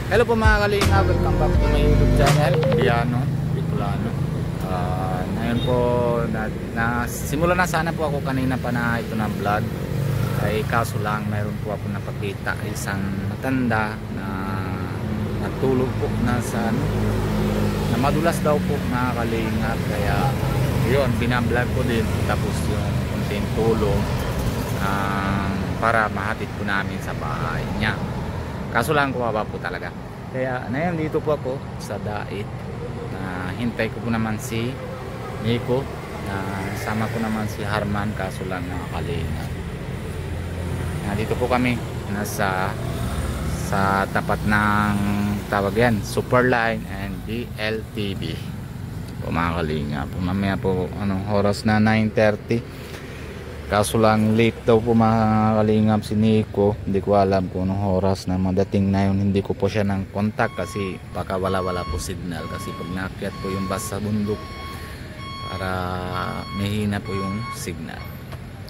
Hello po mga kalinga, welcome back to my YouTube channel, Piano Bicolano. Ngayon po, simula na sana po ako kanina pa na ito na vlog. Ay kaso lang, mayroon po ako napakita isang matanda na natulog po na sa na madulas daw po mga kalinga. Kaya yun, binablog ko din tapos yung konting tulong para mahatid po namin sa bahay niya. Kaso lang kuwaba po talaga. Kaya ngayon dito po ako sa Dait. Hintay ko po naman si Nico. Sama ko naman si Harman. Kaso lang nakakalinga. Dito po kami nasa sa tapat ng tawag yan, Superline and DLTV. Po mga kalinga. Mamaya po anong oras na 9:30. Kaso lang late daw po mga kalingap si Nico. Hindi ko alam kung anong oras na madating na yun. Hindi ko po siya ng contact kasi baka wala po signal. Kasi pag nakyat po yung bus sa bundok, para mahina po yung signal.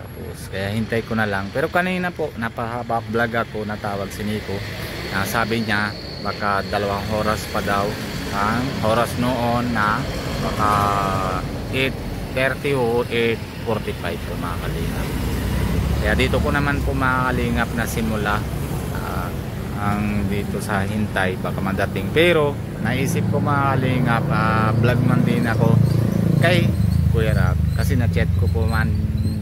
Tapos kaya hintay ko na lang. Pero kanina po napahaba vlog ako, natawag si Nico. Sabi niya baka 2 oras pa daw ang oras noon na baka 8:30 o 8:45 po mga kalingap. Kaya dito ko naman po mga kalingap na simula ang dito sa hintay baka madating. Pero naisip ko mga kalingap, vlog man din ako kay Kuya Rap kasi na-chat ko po man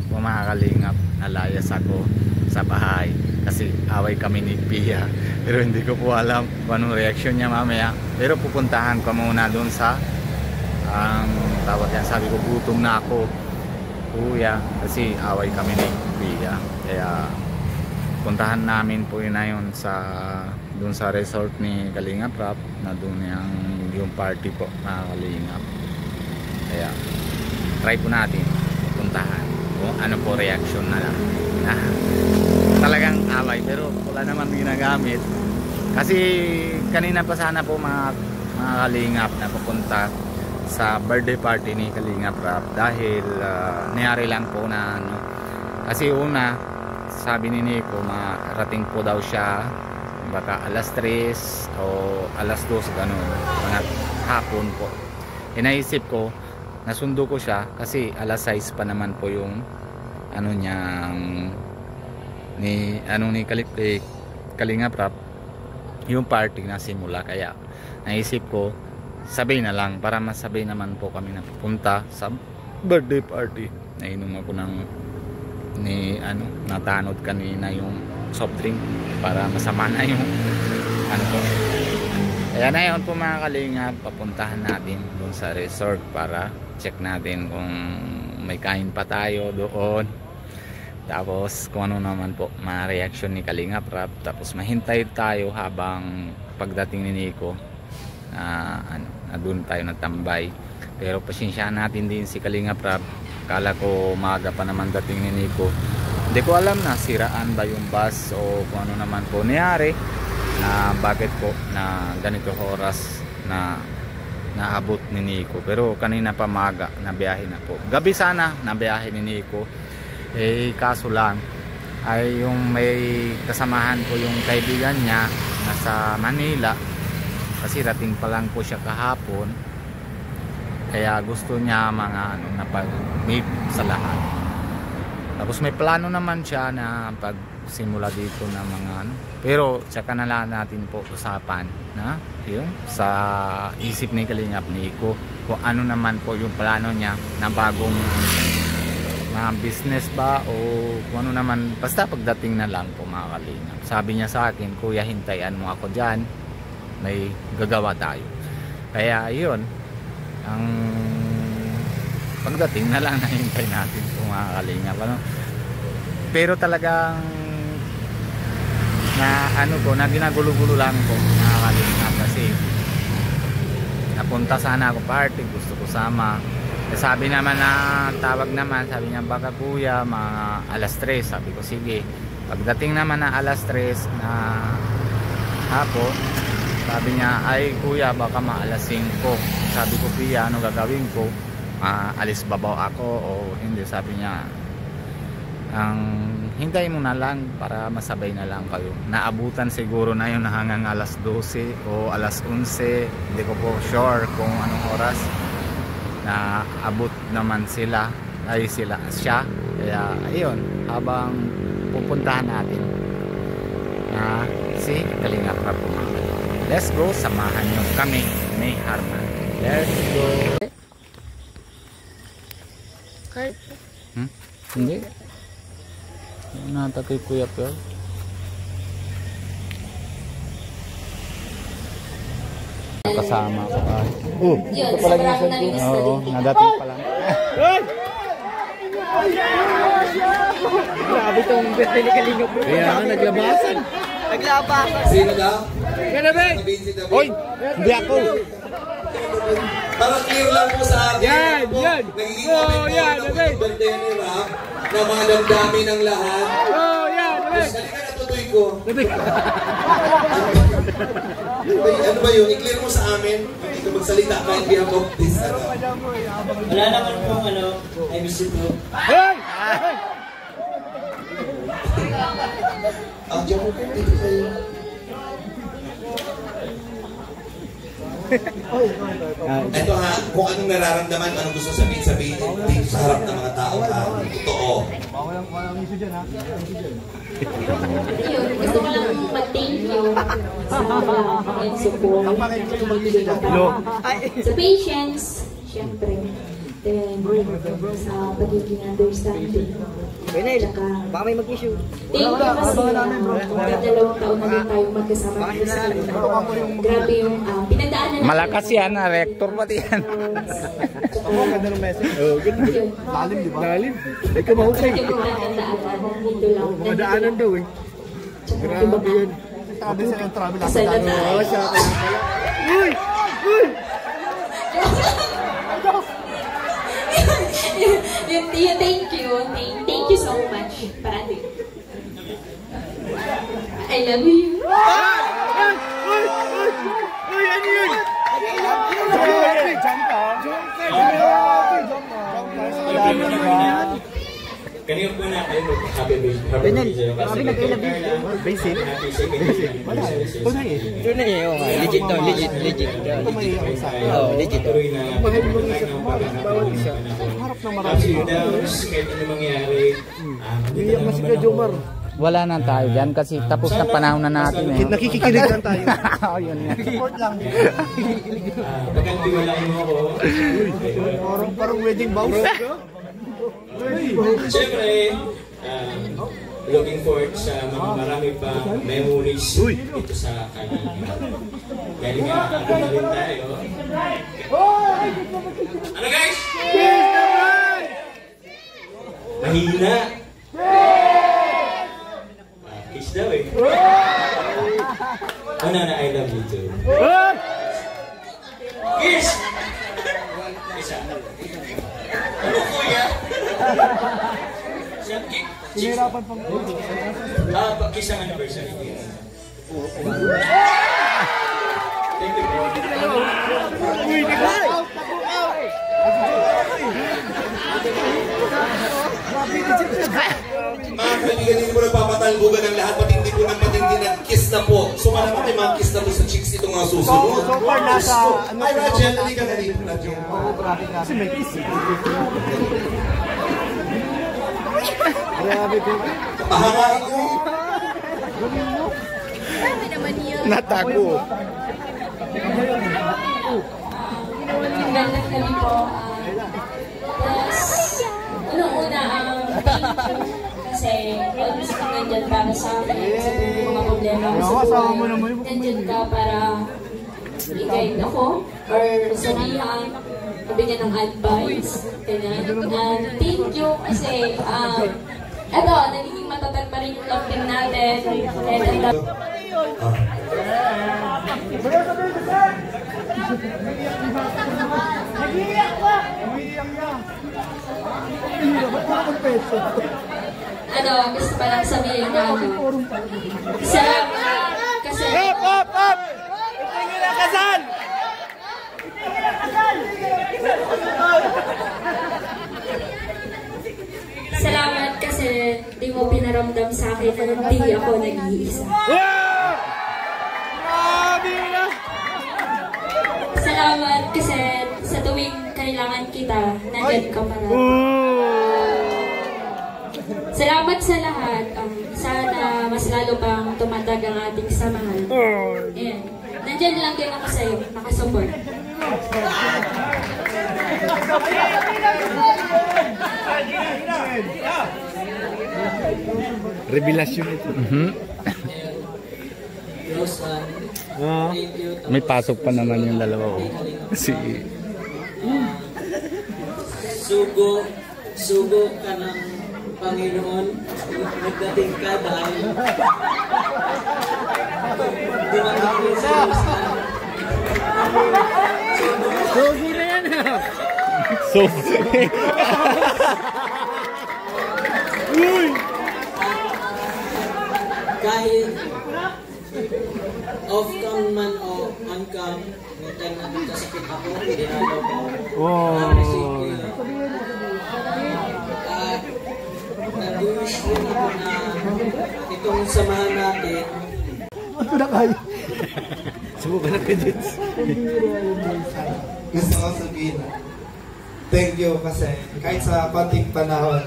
po mga kalingap, nalayas ako sa bahay kasi away kami ni Pia. Pero hindi ko po alam kung anong reaction niya mamaya. Pero pupuntahan ko muna doon sa ang tawag yan. Sabi ko gutom na ako kuya kasi away kami ni Pia. Kaya puntahan namin po yun na yun sa dun sa resort ni Kalingap Rap na dun yung party po mga Kalingap. Kaya try po natin puntahan kung ano po reaction na lang na talagang away pero wala naman ginagamit kasi kanina pa sana po mga Kalingap na pupunta sa birthday party ni Kalingap Rap dahil nangyari lang po na kasi una sabi ni Nico marating po daw siya baka alas 3 o alas 2 ganun mga hapon po. Naisip ko nasundo ko siya kasi alas 6 pa naman po yung ni Kalingap Rap yung party na simula. Kaya naisip ko sabay na lang para masabay naman po kami na pupunta sa birthday party. Nainom ako ng natanod kanina yung soft drink para masama na yung po. Kaya na yun po mga Kalingap, papuntahan natin doon sa resort para check natin kung may kain pa tayo doon. Tapos kung ano naman po ma-reaction ni Kalingap Rap. Tapos mahintay tayo habang pagdating ni Nico na doon tayo natambay. Pero pasensyahan natin din si Kalingap Rap. Kala ko maaga pa naman dating ni Nico. Hindi ko alam na siraan ba yung bus o kung ano naman po nangyari na bakit po na ganito oras na naabot ni Nico. Pero kanina pa maaga na biyahe na po. Gabi sana na biyahe ni Nico. Kaso lang ay yung may kasamahan po yung kaibigan niya nasa Manila. Kasi rating pa lang po siya kahapon. Kaya gusto niya mga napag-meet sa lahat. Tapos may plano naman siya na pagsimula dito na mga pero tsaka na lang natin po usapan na yun sa isip ni Kalingap Nico kung ano naman po yung plano niya na bagong business ba o kung ano naman. Basta pagdating na lang po mga Kalingap. Sabi niya sa akin, kuya hintayan mo ako dyan, may gagawa tayo. Kaya yun ang pagdating na lang nahintay natin kung mga Kalingap pero talagang na ginagulo-gulo lang po mga Kalingap kasi napunta sana ako party, gusto ko sama. Sabi naman na tawag naman, sabi niya baka kuya mga alas 3. Sabi ko sige. Pagdating naman na alas 3 na hapon, sabi niya ay kuya baka alas 5. Sabi ko Pia ano gagawin ko, alis babaw ako o hindi. Sabi niya ang hintay mo na lang para masabay na lang kayo. Naabutan siguro na yun hanggang alas 12 o alas 11, hindi ko po sure kung anong oras na abot naman sila siya. Kaya ayun, habang pupuntahan natin na si Kalingap Rab, let's go, samahan nyo kami ni Harman. Let's go. Hindi nata kay Kuya Pel. Kasama ko ay. Yun, sa parang namimiss na Oo, din. nadating pa lang. Grabe itong birthday ni Kalingap. Kaya nga naglabasan. Naglabasan. Sino daw? Kanabe! Oy, hindi ako. Para clear lang po sa akin. Yan, yan. Nagiging Oh, comment po yan, ng okay. birthday ni Rap na mga damdamin ng lahat. Oh, yan, Tapos Nabe! halika natutoy ko. Ano ba yun? I-clear mo sa amin. Hindi ka magsalita kahit behalf of this. Wala naman pong I miss you too. Hey! Ang diyan ko dito sa'yo. Ito ha, kung anong nararamdaman, anong gusto sabihin dito sa harap ng mga tao ha. Totoo. Yun, gusto ko lang mag-thank you sa mga support. Sa patience, syempre. Then, sa pagiging understanding. Tsaka, Baka may mag-issue. thank you kasi dalawang taon na din tayong magkasama dito sa grabe yung pinagdaanan natin. Malakas yan, rector pati yan. Ganda ng message. Oo, ganda. Yun. Lalim, di ba? Lalim. Hindi ka mahusay. Yung pinagdaanan dito lang. Mga daanan daw eh. Grabe yun. Sabi sa yung travel ako. Sana tayo. Oo, siya kaya pala. Uy! Uy! Yung thank you. Thank you so much. Parati. I love you. Uy! Uy! Uy! Uy! Ano yun? Jump ka. Kanina po na kayo happy birthday. Sabi na kayo basic. Happy second anniversary. Tunay eh. Legit to. Legit. Oo, legit. Tuloy na. Bawal isa. Harap na marami. Ups and downs, kahit ano mangyari. Iyak na si Jomar. Wala na tayo dyan kasi tapos na panahon na natin eh. Nakikikinig lang tayo. Oo, yun yan. Support lang. Pagkantiwalain mo ako. Parang wedding vows. Siyempre, looking forward sa marami pa memories dito sa kanila. Dahil nga, ano na rin tayo. Ano guys? Mahina. Kiss daw eh. Oh, Nana, I love you too. Kiss! Isa. Ano kuya? Sinirapan pang Kiss ang anniversary. Thank you. Uy, nagay! Mga kaibigan, hindi mo nagpapatalbugan ng lahat, matindi po ng matindi ng kiss na po. So malamang may mga kiss na po sa chicks itong mga susunod. So far nasa... Ay, Rachel, hindi ka na dito, Rachel. Kasi may kiss. Grabe ko. Pahangain ko. Natago. Ganda kami po. Plus, unang-una, thank you. Kasi always ka nandyan para sa akin. Sa mga problema ko sa buhay. Nandyan ka para i-guide ako or sabihan, mabigyan ng advice. Ganyan. Thank you kasi eto, nagiging matatag pa rin yung love team natin. And gusto pa lang sabihin na salamat kasi Up! Tingin na kasal! salamat kasi di mo pinaramdam sa akin na hindi ako nag-iisa. Salamat kasi sa tuwing kailangan kita, nandyan ka para. Salamat sa lahat. Sana mas lalo pang tumatag ang ating samahan. Ayan. Nandyan lang din ako sa'yo, nakasupport. Revelasyon ito. May pasok pa naman yung dalawa. Si Sugo ka ng Panginoon, nagdating ka dahil dumating sa Sugi na yan. Uy! kahit off-cam man o on-cam, may time na nagkasakit ako, dinalaw ko. At nag-wish din ako na itong samahan natin. Ano na kayo? Subukan na kayo dito. Gusto ko sabihin, thank you kasi kahit sa konting panahon,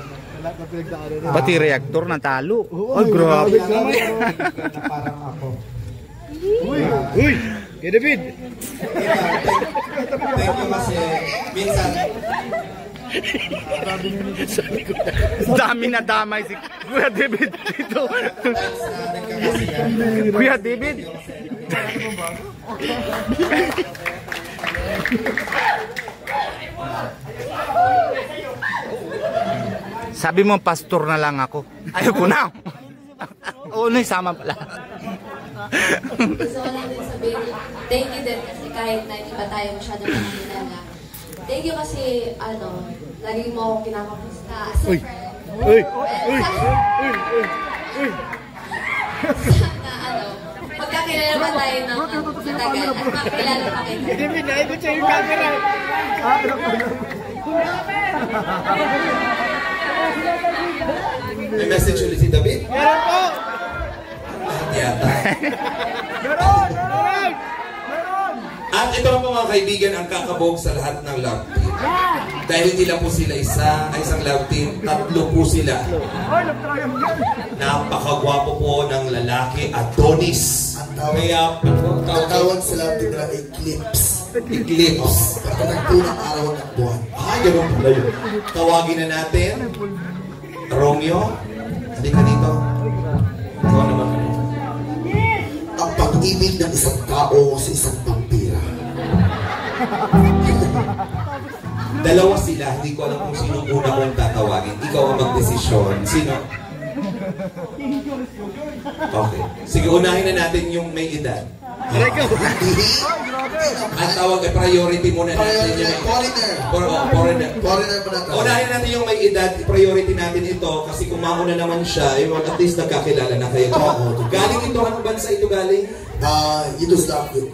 pati reactor na talo. Ay, grabe. na parang ako. Uy! Kay David! Thank you kasi minsan Dami na damay si Kuya David dito. Kuya David. Sabi mo pastor na lang ako. Ayoko na. Oo, sama pala. Gusto ko lang din sabihin, thank you din kasi kahit na hindi pa tayo masyadong nakakilala. Thank you kasi, lagi mo akong kinakamusta as a friend. Uy! Sana, magkakilala pa tayo ng matagal at makakilala pa kita. David, naibot siya yung camera. May message ulit si David? Meron po! Yata. Meron! At ito lang po mga kaibigan ang kakabog sa lahat ng love team. Dahil hindi lang po sila isang love team, tatlo po sila. Napakagwapo po ng lalaki, Adonis. Kaya tawag sa love team na Eclipse. Eclipse. Pagka nagpunang araw ng buwan. Ganun pala yun. Tawagin na natin. Romeo, halika dito. Ikaw naman. Ang pag-ibig ng isang tao sa isang vampira. Dalawa sila, hindi ko alam kung sino una kong tatawagin. Ikaw ang magdesisyon. Sino? Okay. Sige, unahin na natin yung may edad. Ang tawag ay priority muna natin yung foreigner. Foreigner mo na tayo. Unahin natin yung may edad, priority natin ito kasi kung mauna naman siya, at least nagkakilala na kayo. Galing ito, anong bansa ito galing? Yugoslavia.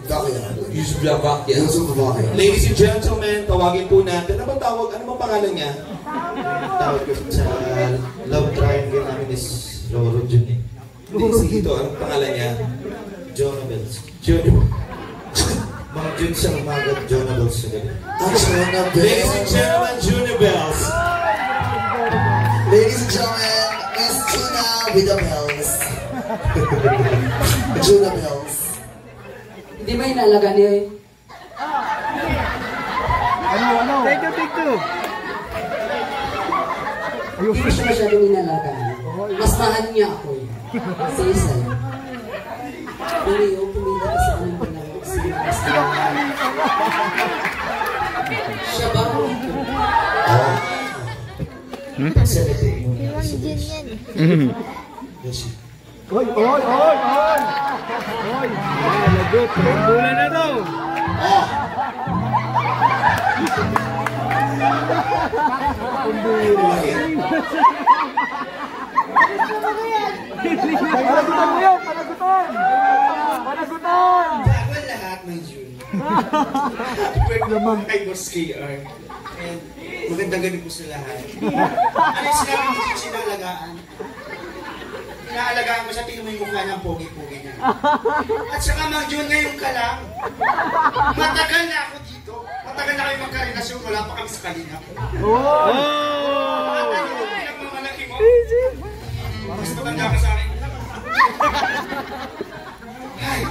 Ladies and gentlemen, tawagin po natin. Ano bang tawag? Ano bang pangalan niya? Tawag ko sa love triangle namin is Loro Jun eh. Hindi, sige ito. Anong pangalan niya? Jonah Bells. Mga Jun sa umaga, Jonah Bells sa gabi. Jonah Bells. Ladies and gentlemen, Junior Bells. Ladies and gentlemen, Miss Tina with the bells. Jonah Bells. Hindi ba inalaga niya eh? Ano? Take two. Hindi ko siya masyadong inalaga. Mas mahal niya ako eh. Sa isa. Pero yung pumila ka sa anong pinag-siya. Siya ba? Oy! Lagot! Bulan na daw! Panagutan! Ako lahat ng June. Naman kay Boss KR. And magandang gabi po sa lahat. Ano sinabi ko sinalagaan? inaalagaan ko siya, tingnan mo yung mukha niya, pogi-pogi niya. At saka Mang Jun, ngayon ka lang. Matagal na ako dito. Matagal na kayo magkarelasyon, wala pa kami sa kalina. Oh! Pinagmamalaki mo. Mas matanda ka sa akin. Ay.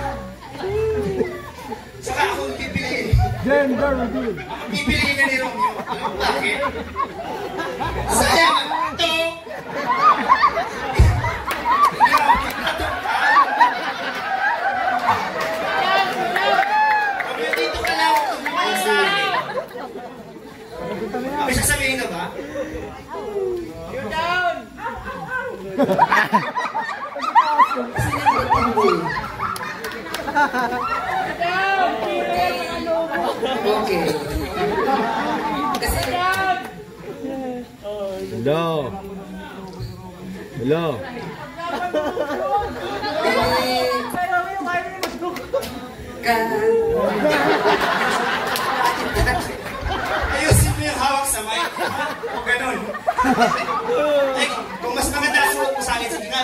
Saka akong pipiliin. Gender reveal. Akong pipiliin na ni Romeo. Alam mo bakit? Sayang ito! Romeo, dito ka lang. Tumawag sa akin. May sasabihin ka ba? You're down! Okay. Kasi, Hello. Hello. Ayusin mo yung hawak sa mic. O ganun. Ay, kung mas maganda suot mo sa akin, sige nga,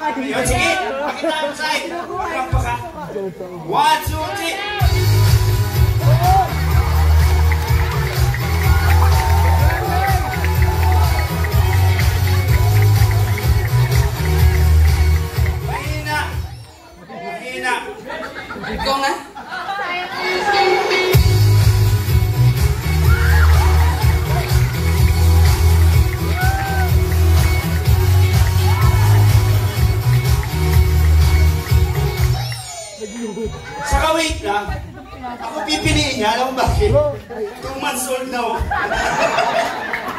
Ayun, sige, pakita mo sa akin. Parang pa ka. 1, 2, 3. Mahina. Mahina. ikaw nga? Saka wait lang. Ako pipiliin niya, alam mo bakit? 2 months old na oh.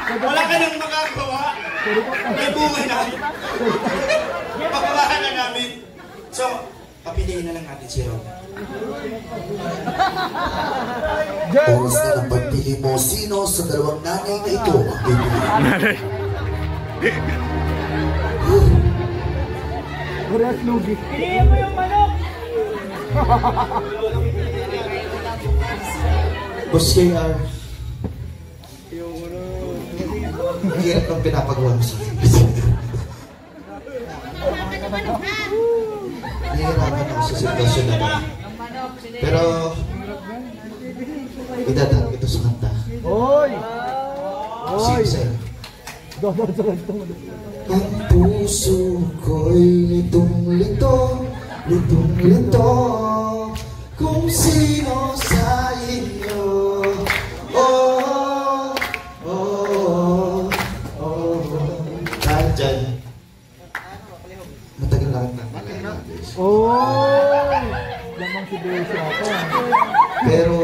Wala ka nang magagawa. May bunga na. Papabahan na namin. So, papiliin na lang natin si Ron. Oras na ng pagpili mo, sino sa dalawang nanay na ito ang bibili? Piliin mo yung manok! Boss KR, ang hirap ng pinapagawa mo sa akin. Nahihirapan ako sa sitwasyon na ba. Pero, idadaan ito sa kanta. Oy! Sige sa'yo. Ang puso ko'y litong-lito, litong-lito, kung sino sa inyo. Oh, oh, oh. Dahil dyan, matagal na kang nakalala. Oy! Lamang si Bessie ako. Pero,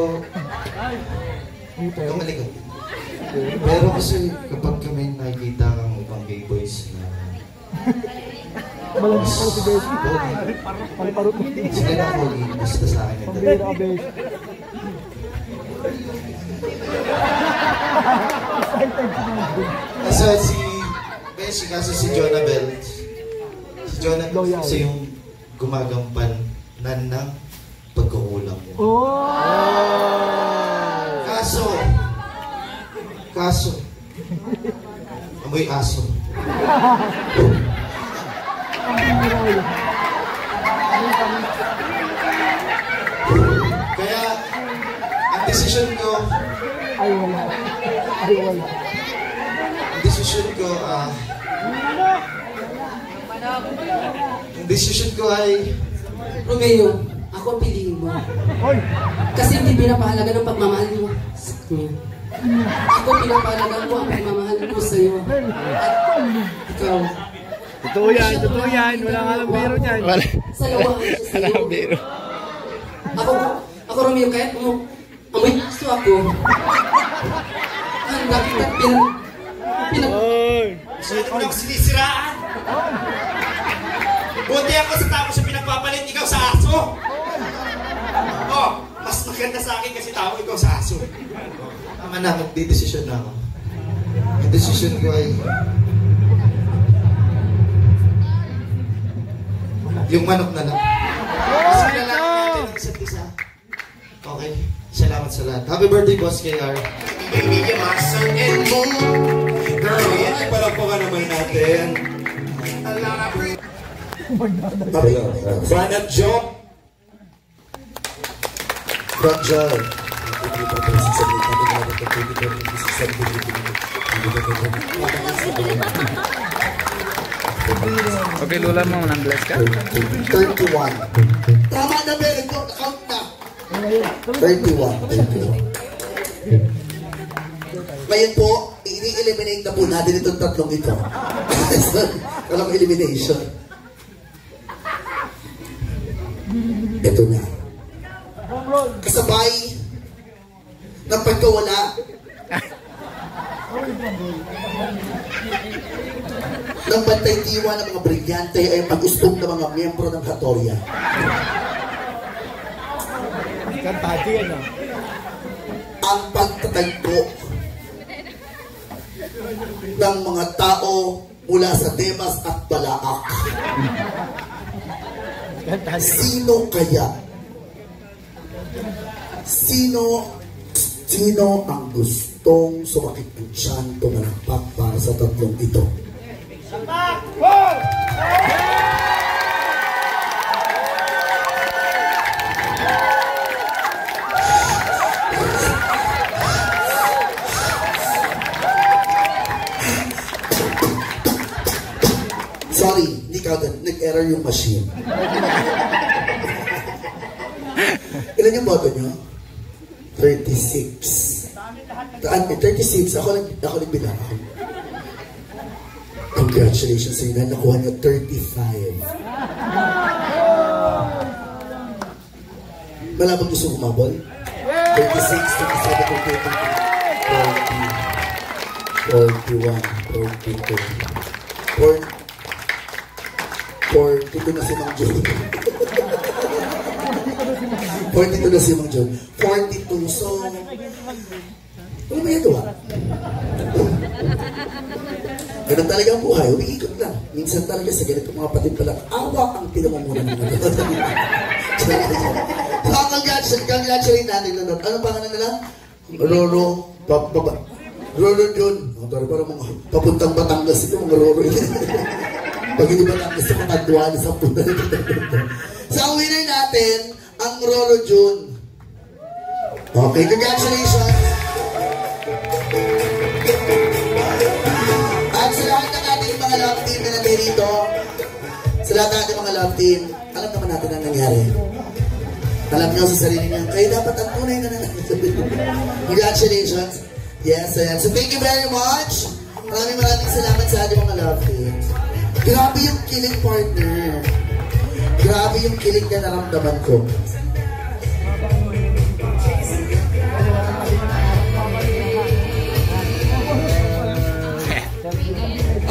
tumalikod. Pero kasi kapag kami nakikita kang ibang gay boys na Malagay pa si Bessie. Paliparot mo. sila na ako, basta sa akin yung Pambira ka, Bessie. Kasi si Bessie, kasi si Jonabel. Si Jonabel kasi yung gumagampan ng pagkukulang mo. Oh! Kaso, amoy aso. Kaya, ang desisyon ko, Ay, wala. ang desisyon ko ay, Romeo, ako piliin mo. Oy! Kasi hindi pinapahalaga ng pagmamahal mo sa kanya. Ako pinapahalaga ko ang pagmamahal ko sa'yo. At ikaw. Totoo yan. Wala nga lang biro dyan. Sa lawahan siya sa'yo. Ako Romeo, kahit mo amoy aso ako. Handa kita Sino mo na ako sinisiraan? Buti ako sa tao siya pinagpapalit, ikaw sa aso. Oh, mas maganda sa akin kasi tao, ikaw sa aso. tama na, magdidesisyon na ako. Ang desisyon ko ay, yung manok na lang. Kasi lalaki natin ang isa't isa. Okay, salamat sa lahat. Happy birthday, Boss KR. Baby, you're my sun and moon. Girl, yan ay palakpakan naman natin. Van at Joe. Fragile. Okay, Lola mo, nang bless ka? 31. Tama na, Ben. Count na. 31. Ngayon po, i-eliminate na po natin itong tatlong ito. Walang elimination. Ito na. Kasabay ng pagkawala ng bantay diwa ng mga brilyante ay pag-ustong ng mga miyembro ng Katorya. Ang pagtatagpo ng mga tao mula sa Demas at Balaak. Sino kaya? Sino ang gustong sumakit ng tiyan tumalakpak para sa tatlong ito? Sorry, hindi ka nag-error yung machine. Ilan yung boto nyo? 36. 36. Ako nagbilang. Congratulations sa inyo. Nakuha nyo 35. Wala bang gusto kumabol? 36, 37, 41, 42 na si Mang John. 42 na si Mang John. 42. So, ano ba ito ah? Ganun talaga ang buhay. Umiikot lang. Minsan talaga sa ganito mga patid pala, awa ang pinamumunan ng mga ito. So, congratulate natin na. Ano pangalan nila? Roro. Roro John. Parang mga papuntang Batangas ito, mga Roro. Pag hindi Batangas ito, matagduan sa punta nito. So, ang winner natin, ang Roro June. Okay, congratulations. At sa lahat ng ating mga love team na nandito, sa lahat ng ating mga love team, alam naman natin ang nangyari. Alam nyo sa sarili niya, kayo dapat ang tunay na nangyari. Congratulations. Yes, ayan. So thank you very much. Maraming salamat sa ating mga love team. Grabe yung killing partner. Grabe yung kilig na naramdaman ko.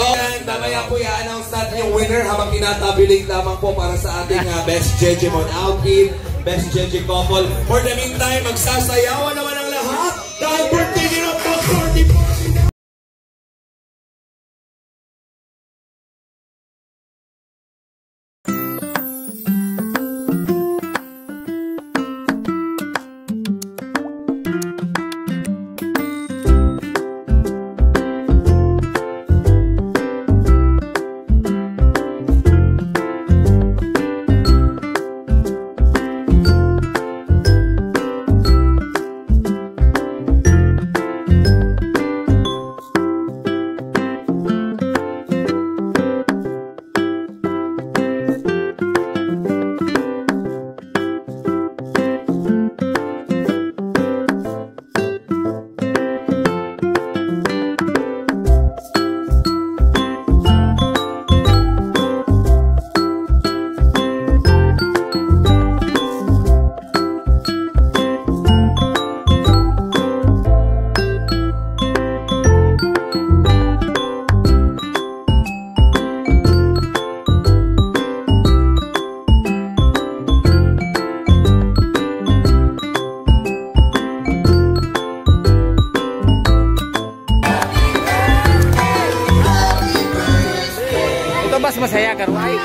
And mamaya po i-announce natin yung winner habang tinatabiling lamang po para sa ating Best Jejemon Outfit, Best Jeje Couple. For the meantime, magsasayawan naman ang lahat dahil birthday nila po 44. Mas masaya karon ay